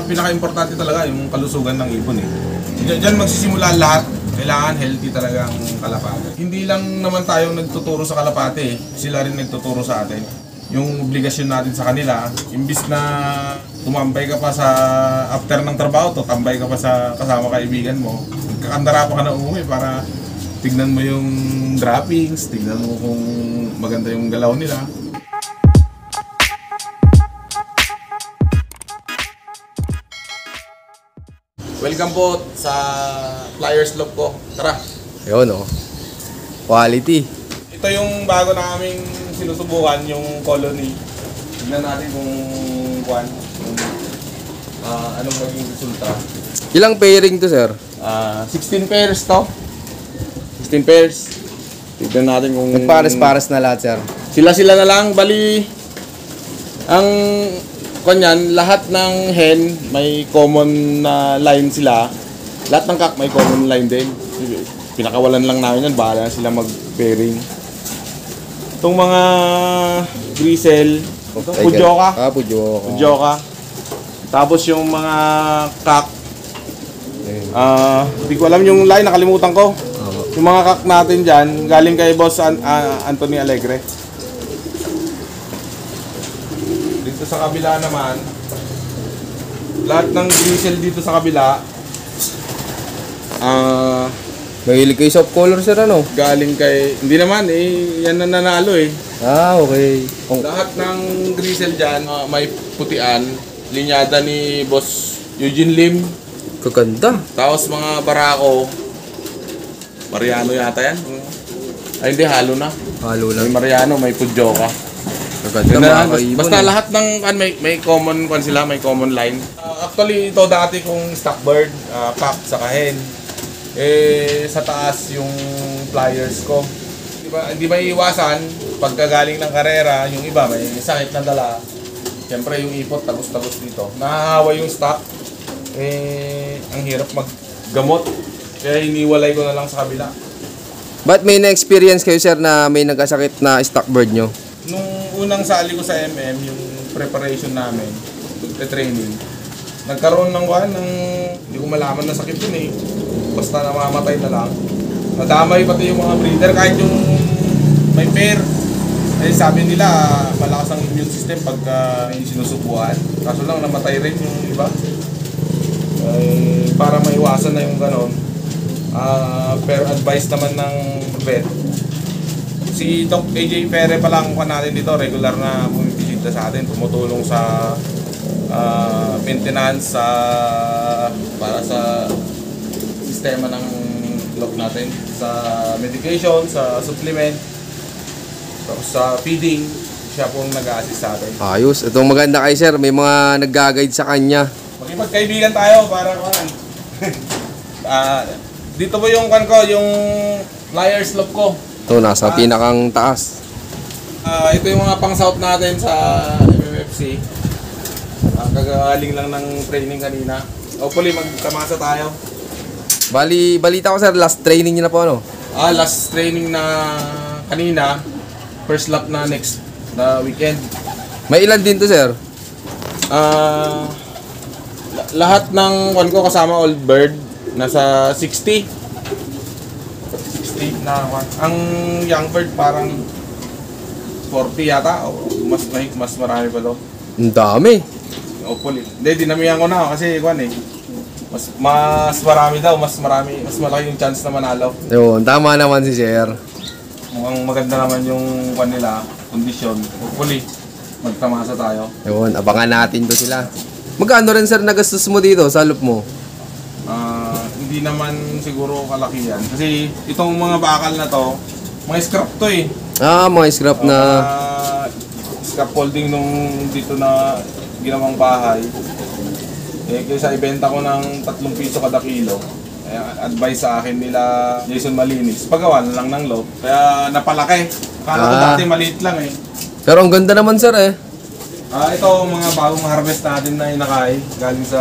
pinaka-importante talaga yung kalusugan ng ibon eh. Diyan magsisimula lahat. Kailangan healthy talaga ang kalapate. Hindi lang naman tayo nagtuturo sa kalapate eh. Sila rin nagtuturo sa atin. Yung obligasyon natin sa kanila, imbis na tumambay ka pa sa after ng trabaho to, tambay ka pa sa kasama kaibigan mo, kakandara pa ka na umuwi para tignan mo yung droppings, tignan mo kung maganda yung galaw nila. Welcome po sa Flyers Love ko. Tara. Ayun oh. Quality. Ito yung bago na aming sinusubukan, yung colony. Tignan natin kung anong maging resulta. Ilang pairing to, sir? 16 pairs to. 16 pairs. Tignan natin kung... Nagpares-pares na lahat, sir. Sila-sila na lang. Bali, ang kanyan, lahat ng hen may common na line sila. Lahat ng kak may common line din. Pinakawalan lang namin yan. Bahala sila mag-pairing. Itong mga grisel, Pujoka. Pujoka. Pujoka. Tapos yung mga kak, hindi ko alam yung line, nakalimutan ko. Yung mga kak natin dyan, galing kay Boss Anthony Alegre. Dito sa kabila naman, lahat ng grisel dito sa kabila, Mahilig kayo soft color, sir, ano? galing kay, hindi naman yan na nanalo eh. Okay. Lahat ng grisel dyan, may putian, linyada ni Boss Eugene Lim. Kaganda. Tapos mga barako, Mariano yata yan. Ay hindi, halo na. Halo May lang. Mariano, may Pujoka. Kaganda, mga kaibon. Basta lahat ng may common sila, may common line. Actually ito dati kong stock bird, pack sa kahen. Sa taas yung flyers ko. Hindi ba iiwasan pagkagaling ng karera, yung iba may sakit na dala. Siyempre yung ipot tagos-tagos dito. Nahahawa yung stock. Ang hirap maggamot. Kaya iniwalay ko na lang sa kabila. Ba't may na-experience kayo, sir, na may nagkasakit na stock bird nyo? Nung unang sali ko sa MM, yung preparation namin, training, nagkaroon ng hindi ko malaman na sakit yun eh. Basta namamatay na lang. Nadamay pati yung mga breeder, kahit yung may pair. Sabi nila, malakas ang immune system pagka sinusubuan. Kaso lang, namatay rin yung iba. Para maiwasan na yung ganon, per advice naman ng vet. Si Doc AJ Ferre pa lang natin dito, regular na bumibisita sa atin, tumutulong sa maintenance para sa sistema ng lock natin, sa medication, sa supplement, tapos sa feeding. Siya pong nag-a-assist sa atin. Ayos. Itong maganda kay sir, may mga nag-guide sa kanya. Magkaibigan tayo para dito po yung yung Flyers Love ko. Ito, nasa pinakang taas. Ito yung mga pang-south natin sa MMFC. Kagaling lang ng training kanina. Hopefully magkamasa tayo. Balita ko, sir, last training niyo na po, ano? Last training na kanina. First lap na next weekend. May ilan din to, sir? Lahat ng ko kasama old bird nasa 60 na ang young bird parang 40 yata o mas marami pa daw. Ang dami. Hopefully. Hindi, dinamihan ko na kasi mas marami daw, mas malaki yung chance na manalo. Yun, tama naman si sir. Mukhang maganda naman yung nila, kondisyon. Hopefully magtamasa tayo. Yun, abangan natin to sila. Magkano rin, sir, nagastos mo dito sa loop mo? Hindi naman siguro kalakihan. Kasi itong mga bakal na to, mga scrap to eh. Mga scrap na... Scaffolding nung dito na ginawang bahay. Kaysa ibenta ko ng 3 piso kada kilo. Advice sa akin nila Jason Malinis, pagawa na lang ng loop. Kaya napalaki. Akala ko dati maliit lang eh. Pero ang ganda naman, sir, eh. Ito mga bagong harvest natin na inakay galing sa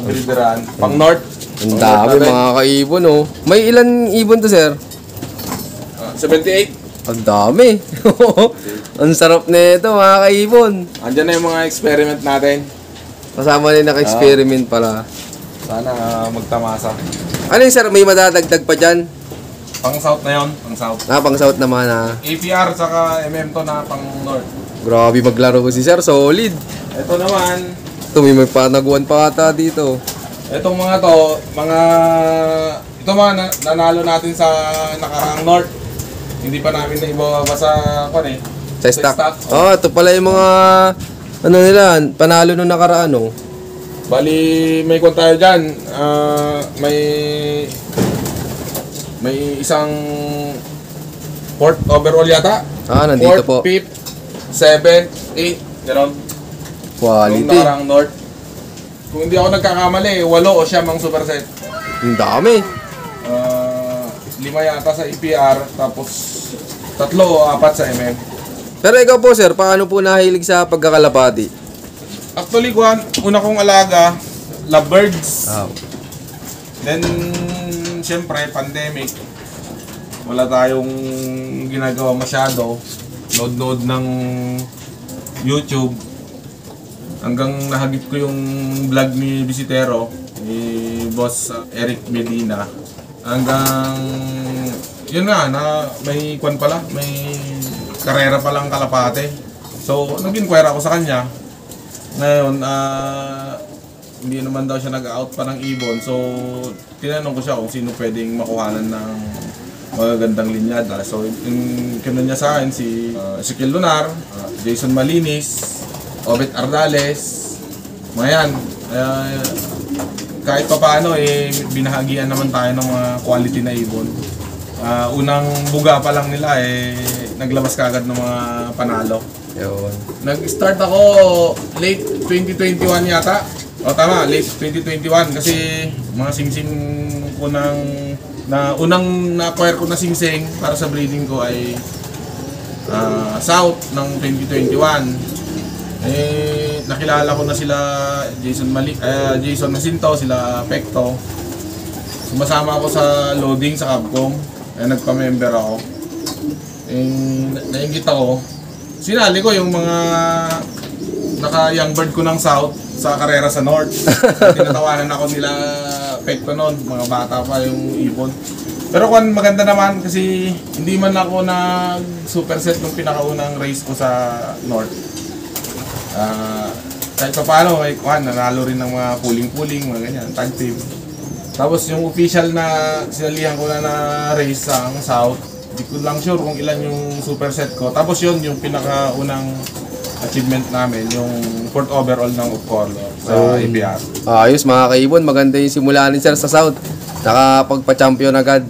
Bilderan, pang north. Ang dami, mga kaibon, oh. May ilan ibon to, sir? 78. Ang dami. Ang sarap nito mga kaibon. Andyan na yung mga experiment natin. Kasama rin naka-experiment pala. Sana magtamasa. Ano yun sir, may madadagdag pa dyan? Pang south na yon, pang south. Pang south naman ha. APR saka MM to na pang north. Grabe maglaro ko si sir, solid. Ito naman, Ito may magpanaguan pa ata dito. itong mga to, ito mga nanalo natin sa nakaraang north. Hindi pa namin na ibababa sa Sa stock. Oh, ito pala yung mga ano nila, panalo nung nakaraan oh. Bali, may kung tayo dyan, may isang fourth overall yata. Nandito po. 4th, 5th, 7th, 8th, gano'n. Yung Quality. nakarang north. Kung hindi ako nagkakamali, 8 o siyam ang superset. Ang dami. 5 yata sa EPR, tapos 3 o 4 sa MM. Pero ikaw po sir, paano po nahilig sa pagkakalapati? Actually, una kong alaga, lovebirds. Wow. Then, siyempre, pandemic. Wala tayong ginagawa masyado. Nood ng YouTube. Hanggang nahagip ko yung vlog ni Bisitero, ni Boss Eric Medina. Hanggang, yun nga, may kwan pala, may karera palang kalapate. So, nag-inquire ako sa kanya. Ngayon, hindi naman daw siya nag-out pa ng ibon. So, tinanong ko siya kung sino pwedeng makuhanan ng magagandang linyada. So, yung kinuha niya sa akin si Ezekiel Lunar, Jason Malinis, Obet Ardales, mga yan. Kahit pa paano, binahagian naman tayo ng mga quality na ibon. Unang buga pa lang nila, naglabas kagad ng mga panalo. Yun. Nag-start ako late 2021 yata. O tama, late 2021 kasi mga singsing ko unang na-acquire ko na singsing para sa breeding ko ay south ng 2021. Nakilala ko na sila Jason Jacinto, sila Pecto. Sumasama ako sa loading sa Capcom. Nagpa-member ako. Nainggit ako. Sinali ko yung mga naka-young bird ko ng south sa karera sa north. Tinatawanan ako nila Pecto noon, mga bata pa yung ibon. Pero kung maganda naman kasi hindi man ako nag-superset nung pinakaunang race ko sa north. Kahit pa paano, nanalo rin ng mga puling-puling, mga ganyan, tag team. Tapos yung official na sinalihan ko na race sa south, hindi ko lang sure kung ilan yung superset ko. Tapos yun, yung pinakaunang achievement namin, yung 4th overall ng Upcolor sa APR. Ayos mga kaibon, maganda yung simula ni sir sa South. Nakapagpa-champion agad.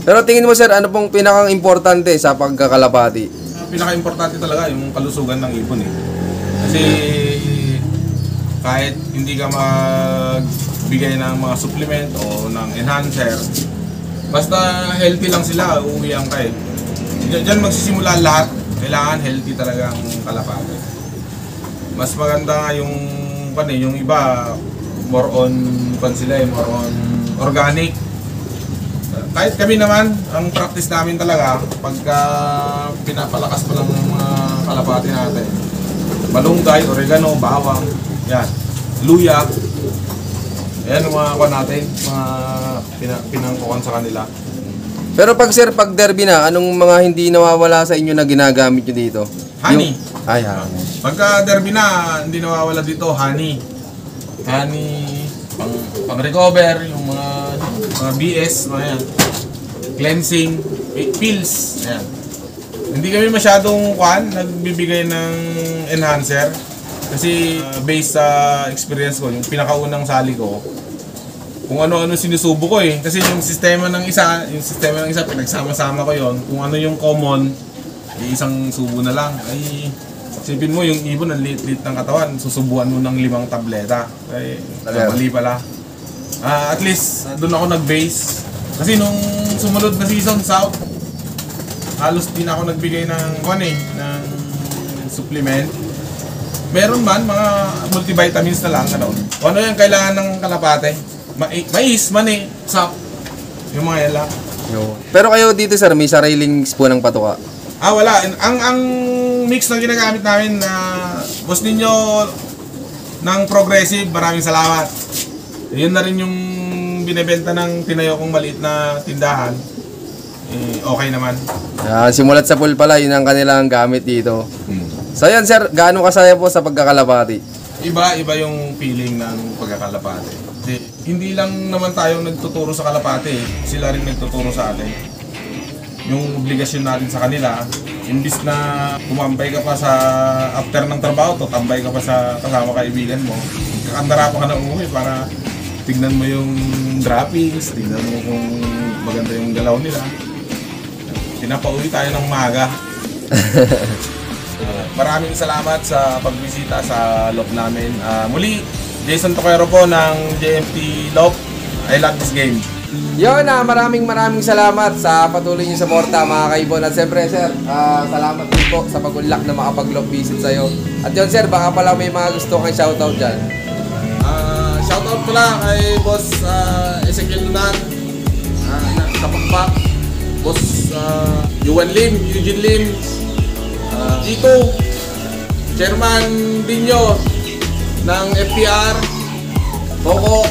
Pero tingin mo sir, ano pong pinakang importante sa pagkakalapati? Pinaka-importante talaga yung kalusugan ng ibon Kasi kahit hindi ka magbigay ng mga supplement o ng enhancer, basta healthy lang sila, uuwihan ka Diyan magsisimula lahat. Kailangan healthy talaga ang kalapate. Mas maganda nga yung iba more on more on organic. Kahit kami naman, ang practice namin talaga pagka pinapalakas pa lang ng mga kalapate natin. Malunggay, oregano, bawang, yan, luya. Ayan ang mga natin, mga pinangkuhan sa kanila. Pero pag sir, pag derby na, anong mga hindi nawawala sa inyo na ginagamit nyo dito? Honey. Ay, honey. Pagka derby na, hindi nawawala dito, honey. Honey, pang-recover, yung mga BS, mga yan. Cleansing, pills, yan. Hindi kami masyadong nagbibigay ng enhancer. Kasi based sa experience ko, yung pinakaunang sali ko, kung ano-ano sinusubo ko Kasi yung sistema ng isa, pinagsama-sama ko yon. Kung ano yung common, isang subo na lang. Ay, sipin mo yung ibon, ang liit-liit ng katawan, susubuan mo ng 5 tableta. Ay, mali pala. At least, doon ako nag-base. Kasi nung sumunod na season, South, halos din ako nagbigay ng ng supplement. Meron man, mga multivitamins na lang. Ano yung kailangan ng kalapate? Mais, mani, sap. Yung mga yan lang. Pero kayo dito sir, may sariling po ng patuka. Wala. Ang mix na ginagamit namin na boss ninyo ng Progressive, maraming salamat. Yun na rin yung binebenta ng tinayo kong maliit na tindahan. Okay naman. Simulat sa pool pala, yun ang kanilang gamit dito. So yan sir, gaano kasaya po sa pagkakalapati? Iba yung feeling ng pagkakalapate. Hindi lang naman tayo nagtuturo sa kalapate, sila rin nagtuturo sa atin. Yung obligasyon natin sa kanila, imbis na tumambay ka pa sa after ng trabaho, tambay ka pa sa kasama kaibigan mo, kakandara pa ka na umuwi para tignan mo yung droppings, tignan mo kung maganda yung galaw nila. Pinapauwi tayo ng maga. Maraming salamat sa pagbisita sa loob namin. Muli, Jason Toquero po ng JFT Loop. I love this game. Yun maraming salamat sa patuloy niyo suporta mga kaibon. At siyempre sir, salamat din po sa pag-unlock na makapag-loop visit sa'yo. At yun sir, baka pala may mga gusto kang shoutout dyan. Shoutout ko lang kay Boss Ezekiel Lunan, Kapakpak, Boss Yuan Lim, Eugene Lim, Gito, Chairman Dinyo ng FPR, Coco,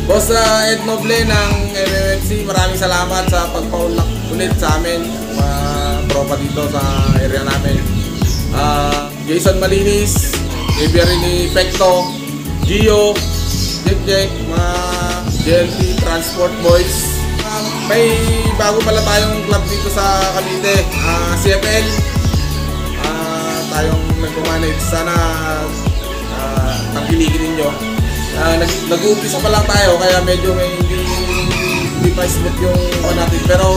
Boss Ed Noble ng MMFC, maraming salamat sa pagpaulak ulit sa amin, mga tropa dito sa area namin. Jason Malinis, Xavier ni Pecto, Gio, Jack, mga JLT Transport Boys. May bago pala tayong club dito sa Cavite, CFL. Tayong nag-manage, sana tangkiligin ninyo. Nag-uumpisa pa lang tayo kaya medyo hindi pa smooth yung natin, pero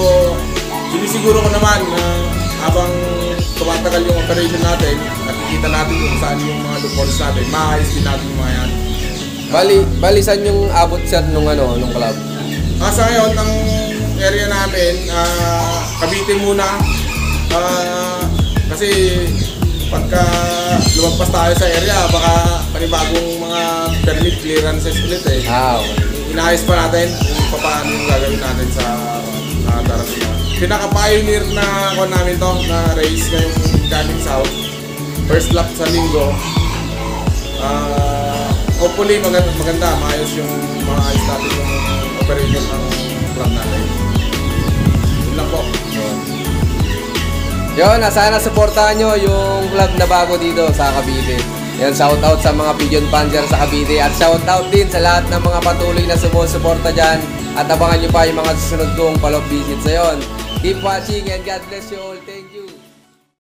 sinisiguro ko naman na habang tumatagal yung operation natin, nakikita natin kung saan yung mga loopholes natin, maayos din natin yung mga yan. Bali saan yung abot sir nung club? Sa ngayon, ang area namin, Cavite muna, kasi pagka lumagpas tayo sa area, baka panibagong mga permit clearances ulit eh. Okay. Inaayos pa natin kung paano yung gagawin natin sa darating na. Pinaka-pioneer na ako namin to, na race ngayong coming south. First lap sa linggo. Hopefully maganda, maayos yung maayos natin yung operation ng club natin. Yun lang po. Yun, sana supportahan nyo yung club na bago dito sa Cavite. Yan, shoutout sa mga Pigeon Panzer sa Cavite. At shoutout din sa lahat ng mga patuloy na sumusuporta dyan. At abangan nyo pa yung mga susunod kong follow-up visits. So yun, keep watching and God bless you all. Thank you.